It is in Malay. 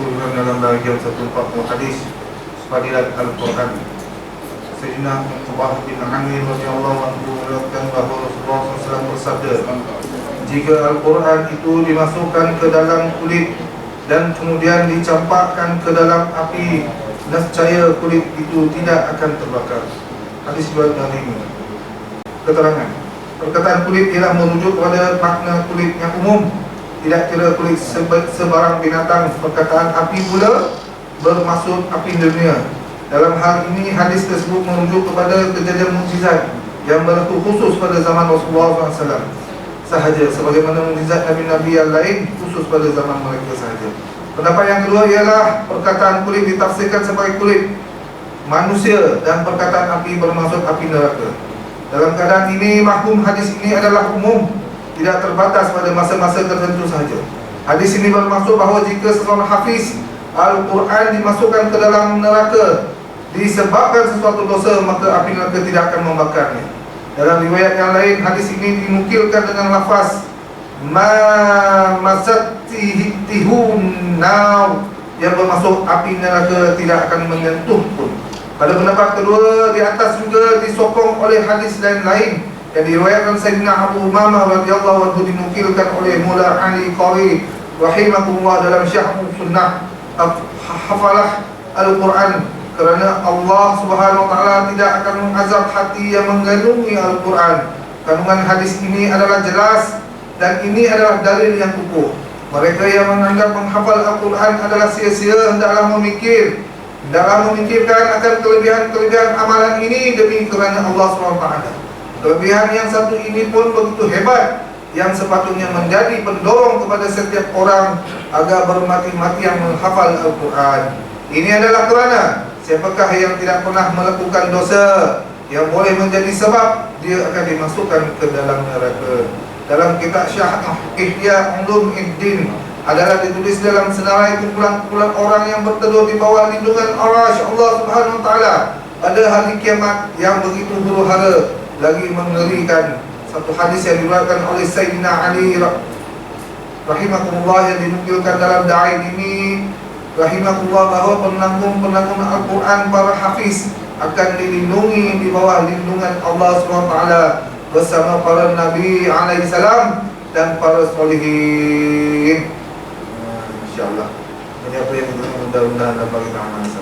disebutkan dalam bahagian 140 hadis Fadilat Al-Quran. Sayyidina Uqbah bin Amir radhiyallahu anhu meriwayatkan bahawa Rasulullah SAW bersabda, jika Al-Quran itu dimasukkan ke dalam kulit dan kemudian dicampakkan ke dalam api, nescaya kulit itu tidak akan terbakar. Hadis riwayat Muslim. Keterangan, perkataan kulit ialah merujuk kepada makna kulit yang umum, tidak kira kulit sebarang binatang. Perkataan api pula bermaksud api dunia. Dalam hal ini hadis tersebut merujuk kepada kejadian mukjizat yang berlaku khusus pada zaman Rasulullah SAW sahaja, sebagaimana mukjizat Nabi-Nabi yang lain khusus pada zaman mereka sahaja. Pendapat yang kedua ialah perkataan kulit ditafsirkan sebagai kulit manusia dan perkataan api bermaksud api neraka. Dalam keadaan ini, mahkum hadis ini adalah umum, tidak terbatas pada masa-masa tertentu sahaja. Hadis ini bermaksud bahawa jika seseorang hafiz Al-Quran dimasukkan ke dalam neraka disebabkan sesuatu dosa, maka api neraka tidak akan membakarnya. Dalam riwayat yang lain, hadis ini dinukilkan dengan lafaz ma masatihun naw, yang bermaksud api neraka tidak akan menyentuh pun. Pada pendapat kedua, di atas juga disokong oleh hadis lain-lain yang diriwayatkan Sayyidina Abu Umamah radhiyallahu anhu, dinukilkan oleh Mula Ali Qari rahimahullah dalam Syarh Sunnah Hafalah Al-Quran, kerana Allah Subhanahu wa taala tidak akan mengazab hati yang mengandungi Al-Quran. Kandungan hadis ini adalah jelas dan ini adalah dalil yang kukuh. Mereka yang menganggap menghafal Al-Quran adalah sia-sia hendaklah memikirkan akan kelebihan-kelebihan amalan ini demi kerana Allah SWT. Kelebihan yang satu ini pun begitu hebat, yang sepatutnya menjadi pendorong kepada setiap orang agar bermati-matian menghafal Al-Quran. Ini adalah kerana siapakah yang tidak pernah melakukan dosa yang boleh menjadi sebab dia akan dimasukkan ke dalam neraka. Dalam kitab Syarh Ihya Ulumuddin adalah ditulis dalam senarai kumpulan-kumpulan orang yang berteduh di bawah lindungan Arsy Allah Subhanahu wa taala pada hari kiamat yang begitu huru-hara lagi mengerikan. Satu hadis yang diriwayatkan oleh Sayyidina Ali rahimahullah yang dinukilkan dalam Da'i ini rahimahullah, bahawa penanggung-penanggung Al-Quran para hafiz akan dilindungi di bawah lindungan Allah SWT bersama para Nabi alaihissalam dan para solihin. InsyaAllah ini apa yang kita mudah-mudahan dapat kita amalkan.